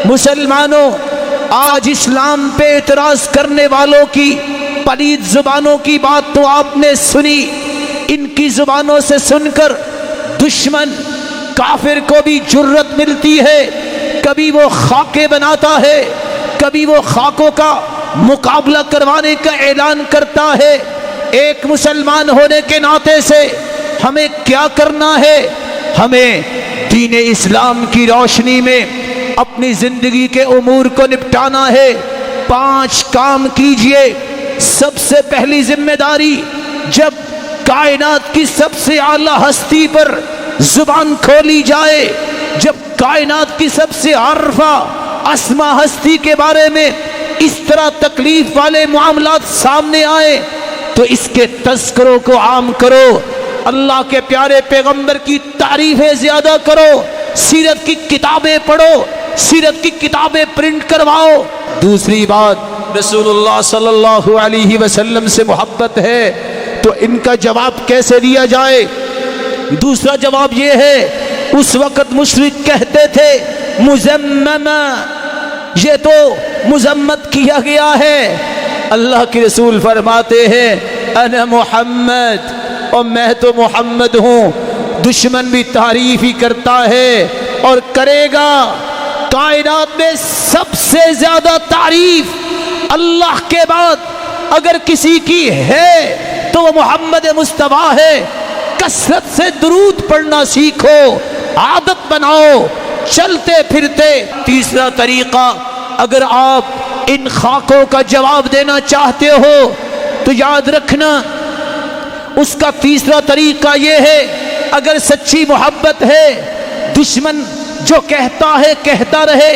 مسلمانوں، آج اسلام پہ اعتراض کرنے والوں کی پلید زبانوں کی بات تو آپ نے سنی، ان کی زبانوں سے سن کر دشمن کافر کو بھی جرت ملتی ہے، کبھی وہ خاکے بناتا ہے، کبھی وہ خاکوں کا مقابلہ کروانے کا اعلان کرتا ہے۔ ایک مسلمان ہونے کے ناطے سے ہمیں کیا کرنا ہے؟ ہمیں دین اسلام کی روشنی میں اپنی زندگی کے امور کو نپٹانا ہے۔ 5 کام کیجئے۔ سب سے پہلی ذمہ داری، جب کائنات کی سب سے اعلیٰ ہستی پر زبان کھولی جائے، جب کائنات کی سب سے عارفہ اسما ہستی کے بارے میں اس طرح تکلیف والے معاملات سامنے آئے تو اس کے تذکروں کو عام کرو، اللہ کے پیارے پیغمبر کی تعریفیں زیادہ کرو، سیرت کی کتابیں پڑھو، سیرت کی کتابیں پرنٹ کرواؤ۔ دوسری بات، رسول اللہ صلی اللہ علیہ وسلم سے محبت ہے تو ان کا جواب کیسے دیا جائے؟ دوسرا جواب یہ ہے، اس وقت مشرک کہتے تھے مذمما، یہ تو مذمت کیا گیا ہے۔ اللہ کے رسول فرماتے ہیں انا محمد، اور میں تو محمد ہوں۔ دشمن بھی تعریف ہی کرتا ہے اور کرے گا۔ کائنات میں سب سے زیادہ تعریف اللہ کے بعد اگر کسی کی ہے تو وہ محمد مصطفیٰ ہے۔ کثرت سے درود پڑھنا سیکھو، عادت بناؤ چلتے پھرتے۔ تیسرا طریقہ، اگر آپ ان خاکوں کا جواب دینا چاہتے ہو تو یاد رکھنا اس کا تیسرا طریقہ یہ ہے، اگر سچی محبت ہے، دشمن جو کہتا ہے کہتا رہے،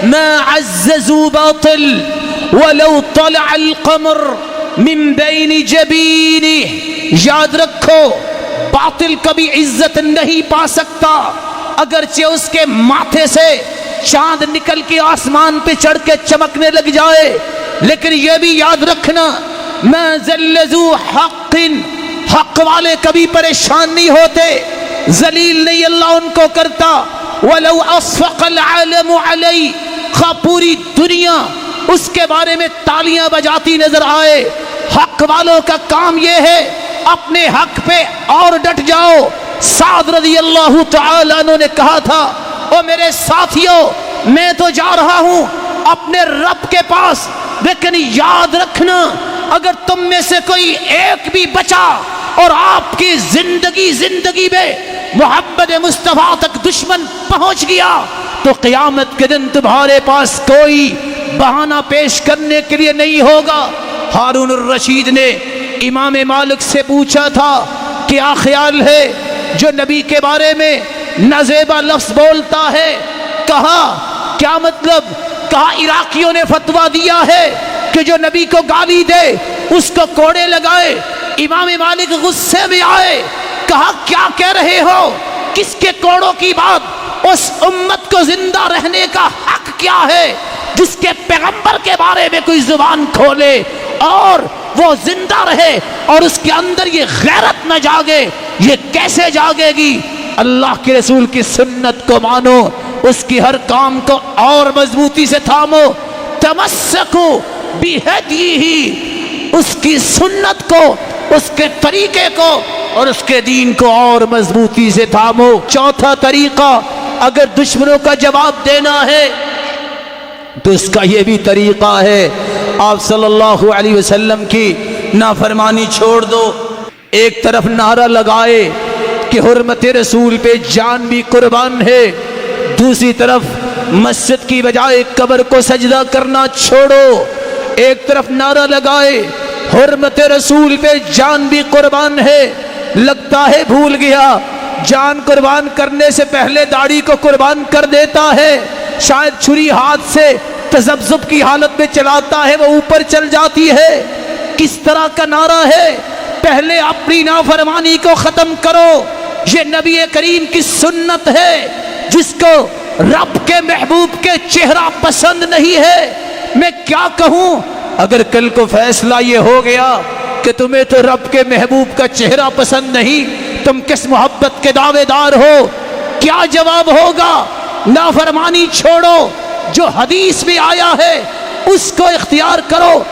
ما عززوا باطل ولو طلع القمر من بین جبینہ، یاد رکھو باطل کبھی عزت نہیں پا سکتا اگرچہ اس کے ماتھے سے چاند نکل کے آسمان پہ چڑھ کے چمکنے لگ جائے۔ لیکن یہ بھی یاد رکھنا، ما ذل ذو حق، حق والے کبھی پریشان نہیں ہوتے، ذلیل نہیں اللہ ان کو کرتا۔ وَلَوْ أَصْفَقَ الْعَالَمُ عَلَيْهِ، خواہ پوری دنیا اس کے بارے میں تالیاں بجاتی نظر آئے، حق والوں کا کام یہ ہے اپنے حق پہ اور ڈٹ جاؤ۔ سعد رضی اللہ تعالیٰ عنہ نے کہا تھا، او میرے ساتھیوں، میں تو جا رہا ہوں اپنے رب کے پاس، لیکن یاد رکھنا اگر تم میں سے کوئی ایک بھی بچا اور آپ کی زندگی میں محمد مصطفیٰ تک دشمن پہنچ گیا تو قیامت کے دن تمہارے پاس کوئی بہانہ پیش کرنے کے لیے نہیں ہوگا۔ ہارون الرشید نے امام مالک سے پوچھا تھا کیا خیال ہے جو نبی کے بارے میں نازیبا لفظ بولتا ہے؟ کہا کیا مطلب؟ کہا عراقیوں نے فتویٰ دیا ہے کہ جو نبی کو گالی دے اس کو کوڑے لگائے۔ امام مالک غصے میں آئے، کہا کیا کہہ رہے ہو؟ کس کے کوڑوں کی بات؟ اس امت کو زندہ رہنے کا حق کیا ہے جس کے پیغمبر کے بارے میں کوئی زبان کھولے اور وہ زندہ رہے اور اس کے اندر یہ غیرت نہ جاگے؟ یہ کیسے جاگے گی؟ اللہ کے رسول کی سنت کو مانو، اس کی ہر کام کو اور مضبوطی سے تھامو۔ تمسکو بہدیہ، اس کی سنت کو، اس کے طریقے کو اور اس کے دین کو اور مضبوطی سے تھامو۔ چوتھا طریقہ، اگر دشمنوں کا جواب دینا ہے تو اس کا یہ بھی طریقہ ہے، آپ صلی اللہ علیہ وسلم کی نافرمانی چھوڑ دو۔ ایک طرف نعرہ لگائے کہ حرمت رسول پہ جان بھی قربان ہے، دوسری طرف مسجد کی بجائے قبر کو سجدہ کرنا چھوڑو۔ ایک طرف نعرہ لگائے حرمت رسول پہ جان بھی قربان ہے، لگتا ہے بھول گیا جان قربان کرنے سے پہلے داڑھی کو قربان کر دیتا ہے، شاید چھری ہاتھ سے تذبذب کی حالت میں چلاتا ہے وہ اوپر چل جاتی ہے۔ کس طرح کا نعرہ ہے؟ پہلے اپنی نافرمانی کو ختم کرو، یہ نبی کریم کی سنت ہے۔ جس کو رب کے محبوب کے چہرہ پسند نہیں ہے، میں کیا کہوں؟ اگر کل کو فیصلہ یہ ہو گیا کہ تمہیں تو رب کے محبوب کا چہرہ پسند نہیں، تم کس محبت کے دعوے دار ہو؟ کیا جواب ہوگا؟ نافرمانی چھوڑو، جو حدیث میں آیا ہے اس کو اختیار کرو،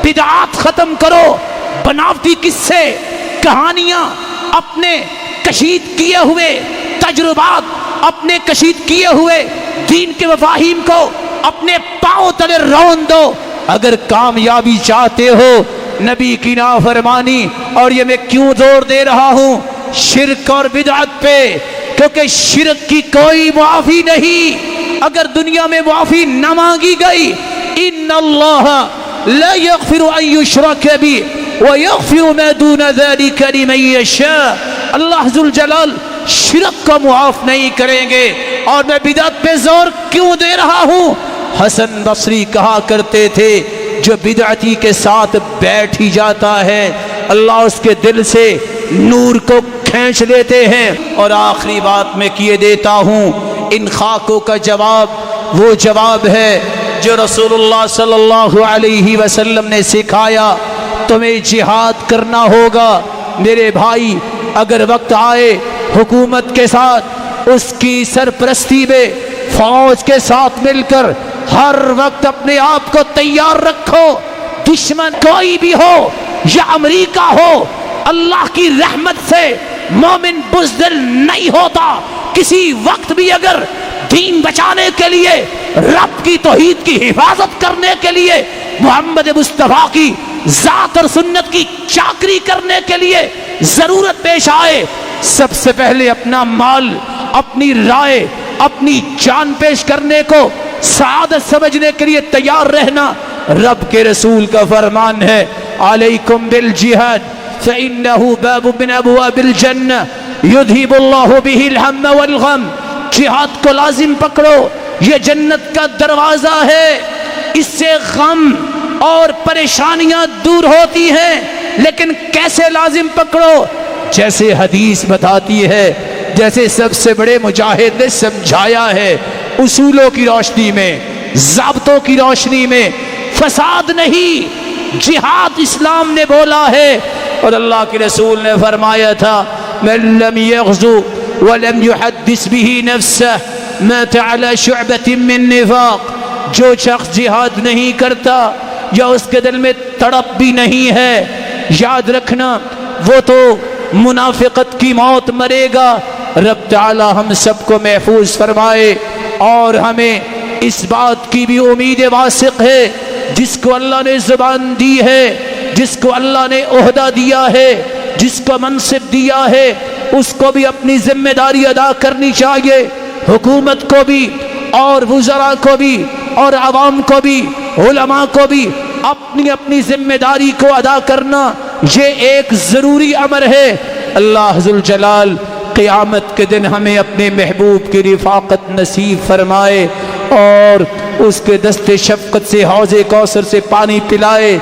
بدعات ختم کرو، بناوٹی قصے کہانیاں، اپنے کشید کیے ہوئے تجربات، اپنے کشید کیے ہوئے دین کے مفاہیم کو اپنے پاؤں تلے رون دو۔ اگر کامیابی چاہتے ہو نبی کی نافرمانی، اور یہ میں کیوں زور دے رہا ہوں شرک اور بدعت پہ، کیونکہ شرک کی کوئی معافی نہیں۔ اگر دنیا میں معافی نہ مانگی گئی، ان اللہ لا یغفر ان یشرک بہ ویغفر ما دون ذلک لمن یشاء، اللہ ذوالجلال شرک کو معاف نہیں کریں گے۔ اور میں بدعت پہ زور کیوں دے رہا ہوں؟ حسن بصری کہا کرتے تھے جو بدعتی کے ساتھ بیٹھ ہی جاتا ہے اللہ اس کے دل سے نور کو کھینچ لیتے ہیں۔ اور آخری بات میں کیے دیتا ہوں، ان خاکوں کا جواب وہ جواب ہے جو رسول اللہ صلی اللہ علیہ وسلم نے سکھایا، تمہیں جہاد کرنا ہوگا میرے بھائی۔ اگر وقت آئے حکومت کے ساتھ اس کی سرپرستی میں فوج کے ساتھ مل کر ہر وقت اپنے آپ کو تیار رکھو، دشمن کوئی بھی ہو یا امریکہ ہو، اللہ کی رحمت سے مومن بزدل نہیں ہوتا۔ کسی وقت بھی اگر دین بچانے کے لیے، رب کی توحید کی حفاظت کرنے کے لیے، محمد مصطفیٰ کی ذات اور سنت کی چاکری کرنے کے لیے ضرورت پیش آئے، سب سے پہلے اپنا مال، اپنی رائے، اپنی جان پیش کرنے کو سعادت سمجھنے کے لیے تیار رہنا۔ رب کے رسول کا فرمان ہے، علیکم بالجہاد فإنہ باب من ابواب الجنہ یذہب اللہ بہ الہم والغم۔ جہاد کو لازم پکڑو، یہ جنت کا دروازہ ہے، اس سے غم اور پریشانیاں دور ہوتی ہیں۔ لیکن کیسے لازم پکڑو؟ جیسے حدیث بتاتی ہے، جیسے سب سے بڑے مجاہد نے سمجھایا ہے، اصولوں کی روشنی میں، ضابطوں کی روشنی میں، فساد نہیں، جہاد اسلام نے بولا ہے۔ اور اللہ کے رسول نے فرمایا تھا، من لم یغزو ولم یحدث به نفسه مات على شعبة من نفاق۔ جو شخص جہاد نہیں کرتا یا اس کے دل میں تڑپ بھی نہیں ہے، یاد رکھنا وہ تو منافقت کی موت مرے گا۔ رب تعالی ہم سب کو محفوظ فرمائے، اور ہمیں اس بات کی بھی امید واثق ہے، جس کو اللہ نے زبان دی ہے، جس کو اللہ نے عہدہ دیا ہے، جس کو منصب دیا ہے، اس کو بھی اپنی ذمہ داری ادا کرنی چاہیے۔ حکومت کو بھی اور وزراء کو بھی اور عوام کو بھی، علماء کو بھی اپنی اپنی ذمہ داری کو ادا کرنا یہ ایک ضروری امر ہے۔ اللہ ذوالجلال قیامت کے دن ہمیں اپنے محبوب کی رفاقت نصیب فرمائے اور اس کے دست شفقت سے حوض کوثر سے پانی پلائے۔